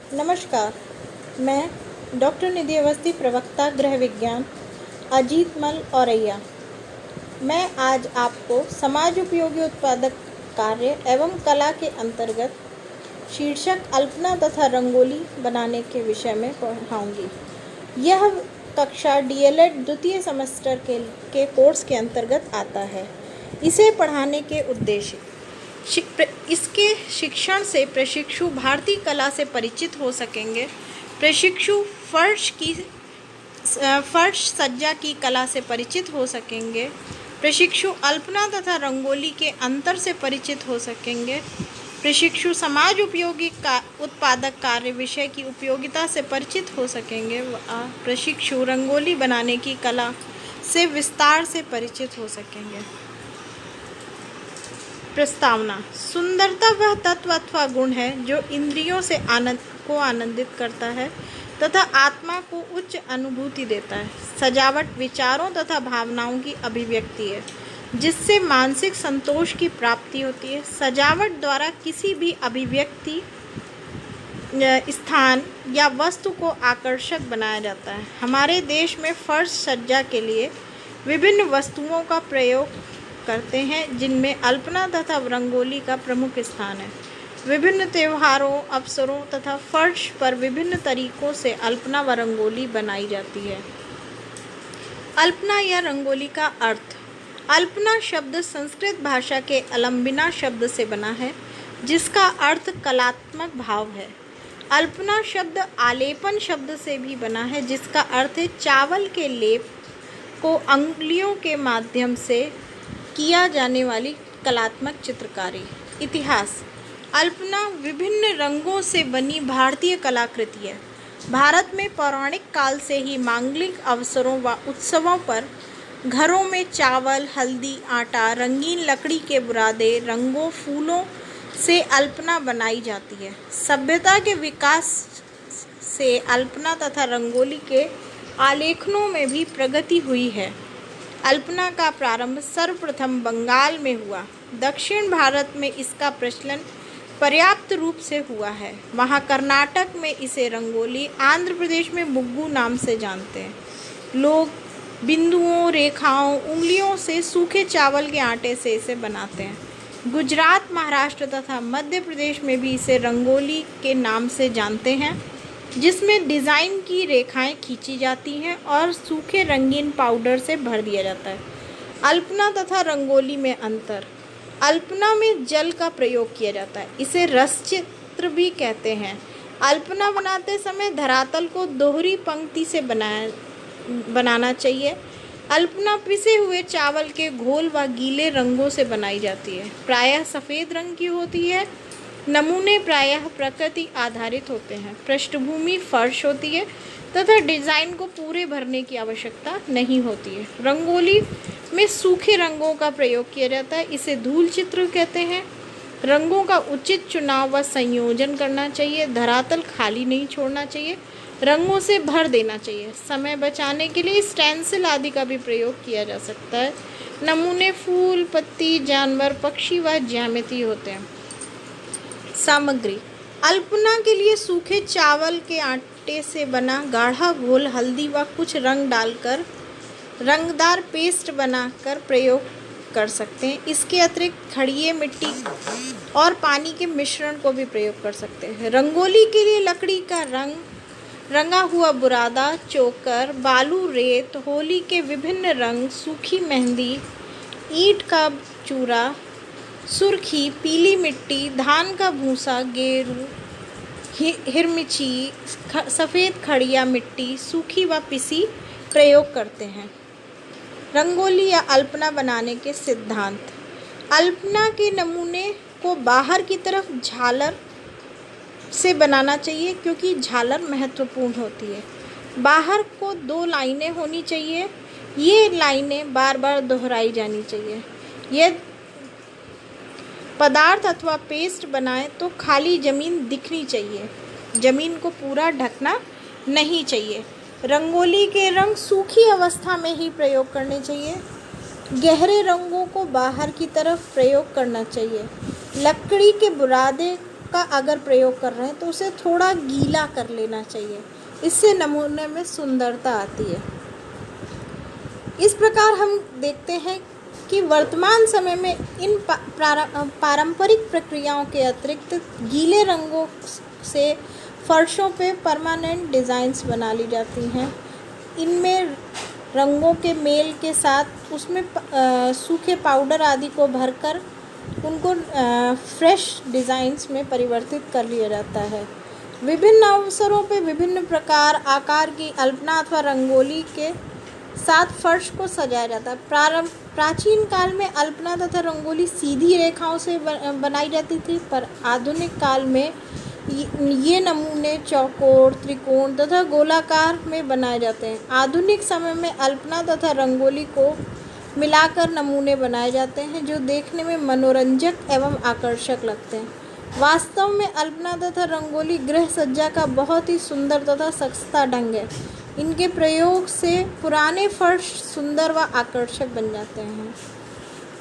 नमस्कार, मैं डॉक्टर निधि अवस्थी, प्रवक्ता गृह विज्ञान, अजीत मल औरैया। मैं आज आपको समाज उपयोगी उत्पादक कार्य एवं कला के अंतर्गत शीर्षक अल्पना तथा रंगोली बनाने के विषय में पढ़ाऊँगी। यह कक्षा DLED द्वितीय सेमेस्टर के कोर्स के अंतर्गत आता है। इसे पढ़ाने के उद्देश्य इसके शिक्षण से प्रशिक्षु भारतीय कला से परिचित हो सकेंगे। प्रशिक्षु फर्श सज्जा की कला से परिचित हो सकेंगे। प्रशिक्षु अल्पना तथा रंगोली के अंतर से परिचित हो सकेंगे। प्रशिक्षु समाज उपयोगी उत्पादक कार्य विषय की उपयोगिता से परिचित हो सकेंगे। प्रशिक्षु रंगोली बनाने की कला से विस्तार से परिचित हो सकेंगे। प्रस्तावना। सुंदरता वह तत्व अथवा गुण है जो इंद्रियों से आनंदित करता है तथा आत्मा को उच्च अनुभूति देता है। सजावट विचारों तथा भावनाओं की अभिव्यक्ति है जिससे मानसिक संतोष की प्राप्ति होती है। सजावट द्वारा किसी भी अभिव्यक्ति, स्थान या वस्तु को आकर्षक बनाया जाता है। हमारे देश में फर्श सज्जा के लिए विभिन्न वस्तुओं का प्रयोग करते हैं जिनमें अल्पना तथा रंगोली का प्रमुख स्थान है। विभिन्न त्योहारों, अवसरों तथा फर्श पर विभिन्न तरीकों से अल्पना व रंगोली बनाई जाती है। अल्पना या रंगोली का अर्थ। अल्पना शब्द संस्कृत भाषा के अलंबिना शब्द से बना है जिसका अर्थ कलात्मक भाव है। अल्पना शब्द आलेपन शब्द से भी बना है जिसका अर्थ है चावल के लेप को अंगुलियों के माध्यम से किया जाने वाली कलात्मक चित्रकारी। इतिहास। अल्पना विभिन्न रंगों से बनी भारतीय कलाकृति है। भारत में पौराणिक काल से ही मांगलिक अवसरों व उत्सवों पर घरों में चावल, हल्दी, आटा, रंगीन लकड़ी के बुरादे, रंगों, फूलों से अल्पना बनाई जाती है। सभ्यता के विकास से अल्पना तथा रंगोली के आलेखनों में भी प्रगति हुई है। अल्पना का प्रारंभ सर्वप्रथम बंगाल में हुआ। दक्षिण भारत में इसका प्रचलन पर्याप्त रूप से हुआ है। वहाँ कर्नाटक में इसे रंगोली, आंध्र प्रदेश में मुग्गू नाम से जानते हैं। लोग बिंदुओं, रेखाओं, उंगलियों से सूखे चावल के आटे से इसे बनाते हैं। गुजरात, महाराष्ट्र तथा मध्य प्रदेश में भी इसे रंगोली के नाम से जानते हैं जिसमें डिज़ाइन की रेखाएं खींची जाती हैं और सूखे रंगीन पाउडर से भर दिया जाता है। अल्पना तथा रंगोली में अंतर। अल्पना में जल का प्रयोग किया जाता है, इसे रस चित्र भी कहते हैं। अल्पना बनाते समय धरातल को दोहरी पंक्ति से बनाना चाहिए। अल्पना पिसे हुए चावल के घोल व गीले रंगों से बनाई जाती है। प्रायः सफ़ेद रंग की होती है। नमूने प्रायः प्रकृति आधारित होते हैं। पृष्ठभूमि फर्श होती है तथा डिज़ाइन को पूरे भरने की आवश्यकता नहीं होती है। रंगोली में सूखे रंगों का प्रयोग किया जाता है, इसे धूल चित्र कहते हैं। रंगों का उचित चुनाव व संयोजन करना चाहिए। धरातल खाली नहीं छोड़ना चाहिए, रंगों से भर देना चाहिए। समय बचाने के लिए स्टेंसिल आदि का भी प्रयोग किया जा सकता है। नमूने फूल, पत्ती, जानवर, पक्षी व ज्यामिति होते हैं। सामग्री। अल्पना के लिए सूखे चावल के आटे से बना गाढ़ा घोल, हल्दी व कुछ रंग डालकर रंगदार पेस्ट बनाकर प्रयोग कर सकते हैं। इसके अतिरिक्त खड़िए मिट्टी और पानी के मिश्रण को भी प्रयोग कर सकते हैं। रंगोली के लिए लकड़ी का रंगा हुआ बुरादा, चोकर, बालू, रेत, होली के विभिन्न रंग, सूखी मेहंदी, ईंट का चूरा, सुर्खी, पीली मिट्टी, धान का भूसा, गेरू, हिरमिची, सफ़ेद खड़िया मिट्टी, सूखी व पिसी प्रयोग करते हैं। रंगोली या अल्पना बनाने के सिद्धांत। अल्पना के नमूने को बाहर की तरफ झालर से बनाना चाहिए क्योंकि झालर महत्वपूर्ण होती है। बाहर को 2 लाइनें होनी चाहिए। ये लाइनें बार बार दोहराई जानी चाहिए। यह पदार्थ अथवा पेस्ट बनाएं तो खाली ज़मीन दिखनी चाहिए, ज़मीन को पूरा ढकना नहीं चाहिए। रंगोली के रंग सूखी अवस्था में ही प्रयोग करने चाहिए। गहरे रंगों को बाहर की तरफ प्रयोग करना चाहिए। लकड़ी के बुरादे का अगर प्रयोग कर रहे हैं तो उसे थोड़ा गीला कर लेना चाहिए, इससे नमूने में सुंदरता आती है। इस प्रकार हम देखते हैं कि वर्तमान समय में इन पारंपरिक प्रक्रियाओं के अतिरिक्त गीले रंगों से फर्शों पे परमानेंट डिज़ाइंस बना ली जाती हैं। इनमें रंगों के मेल के साथ उसमें सूखे पाउडर आदि को भरकर उनको फ्रेश डिज़ाइंस में परिवर्तित कर लिया जाता है। विभिन्न अवसरों पे विभिन्न प्रकार आकार की अल्पना अथवा रंगोली के साथ फर्श को सजाया जाता है। प्राचीन काल में अल्पना तथा रंगोली सीधी रेखाओं से बनाई जाती थी, पर आधुनिक काल में ये नमूने चौकोर, त्रिकोण तथा गोलाकार में बनाए जाते हैं। आधुनिक समय में अल्पना तथा रंगोली को मिलाकर नमूने बनाए जाते हैं जो देखने में मनोरंजक एवं आकर्षक लगते हैं। वास्तव में अल्पना तथा रंगोली गृह सज्जा का बहुत ही सुंदर तथा सस्ता ढंग है। इनके प्रयोग से पुराने फर्श सुंदर व आकर्षक बन जाते हैं।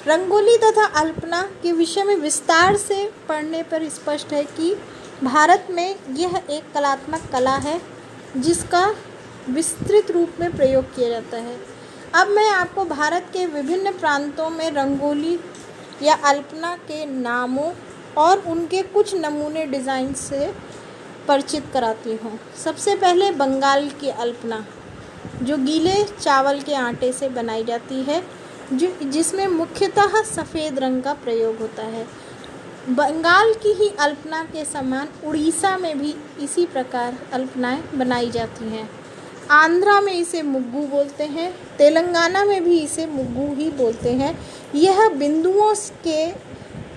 रंगोली तथा अल्पना के विषय में विस्तार से पढ़ने पर स्पष्ट है कि भारत में यह एक कलात्मक कला है जिसका विस्तृत रूप में प्रयोग किया जाता है। अब मैं आपको भारत के विभिन्न प्रांतों में रंगोली या अल्पना के नामों और उनके कुछ नमूने डिज़ाइन से परिचित कराती हूँ। सबसे पहले बंगाल की अल्पना, जो गीले चावल के आटे से बनाई जाती है, जिसमें मुख्यतः सफ़ेद रंग का प्रयोग होता है। बंगाल की ही अल्पना के समान उड़ीसा में भी इसी प्रकार अल्पनाएं बनाई जाती हैं। आंध्रा में इसे मुग्गू बोलते हैं, तेलंगाना में भी इसे मुग्गू ही बोलते हैं। यह बिंदुओं के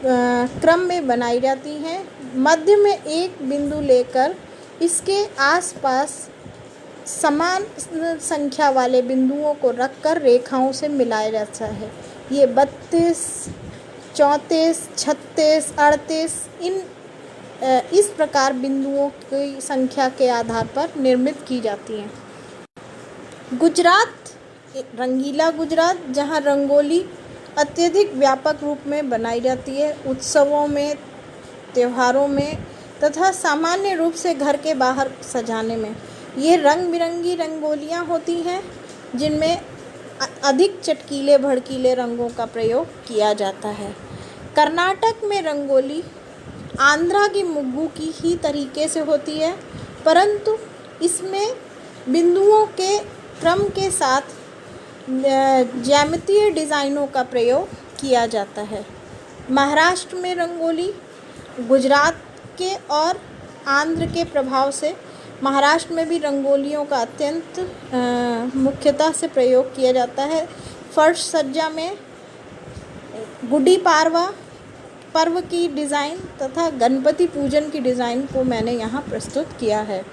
क्रम में बनाई जाती हैं। मध्य में एक बिंदु लेकर इसके आसपास समान संख्या वाले बिंदुओं को रखकर रेखाओं से मिलाया जाता है। ये 32, 34, 36, 38 इस प्रकार बिंदुओं की संख्या के आधार पर निर्मित की जाती हैं। गुजरात, रंगीला गुजरात, जहाँ रंगोली अत्यधिक व्यापक रूप में बनाई जाती है। उत्सवों में, त्योहारों में तथा सामान्य रूप से घर के बाहर सजाने में ये रंग बिरंगी रंगोलियाँ होती हैं जिनमें अधिक चटकीले भड़कीले रंगों का प्रयोग किया जाता है। कर्नाटक में रंगोली आंध्रा की मुग्गू की ही तरीके से होती है, परंतु इसमें बिंदुओं के क्रम के साथ ज्यामितीय डिज़ाइनों का प्रयोग किया जाता है। महाराष्ट्र में रंगोली गुजरात के और आंध्र के प्रभाव से महाराष्ट्र में भी रंगोलियों का अत्यंत मुख्यतः से प्रयोग किया जाता है। फर्श सज्जा में गुड़ी पाड़वा पर्व की डिज़ाइन तथा गणपति पूजन की डिज़ाइन को मैंने यहाँ प्रस्तुत किया है।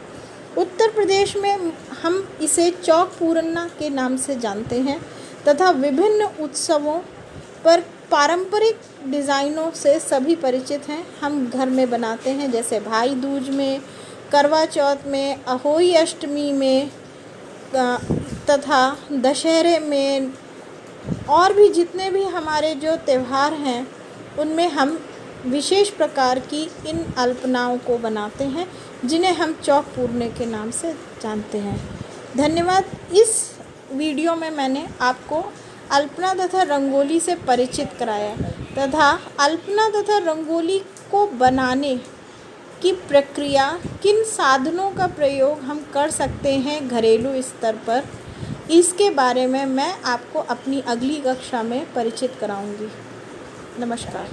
उत्तर प्रदेश में हम इसे चौक पूरन्ना के नाम से जानते हैं तथा विभिन्न उत्सवों पर पारंपरिक डिज़ाइनों से सभी परिचित हैं। हम घर में बनाते हैं, जैसे भाई दूज में, करवा चौथ में, अहोई अष्टमी में तथा दशहरे में, और भी जितने भी हमारे जो त्यौहार हैं उनमें हम विशेष प्रकार की इन अल्पनाओं को बनाते हैं जिन्हें हम चौक पूरने के नाम से जानते हैं। धन्यवाद। इस वीडियो में मैंने आपको अल्पना तथा रंगोली से परिचित कराया तथा अल्पना तथा रंगोली को बनाने की प्रक्रिया, किन साधनों का प्रयोग हम कर सकते हैं घरेलू स्तर पर, इसके बारे में मैं आपको अपनी अगली कक्षा में परिचित कराऊंगी। नमस्कार।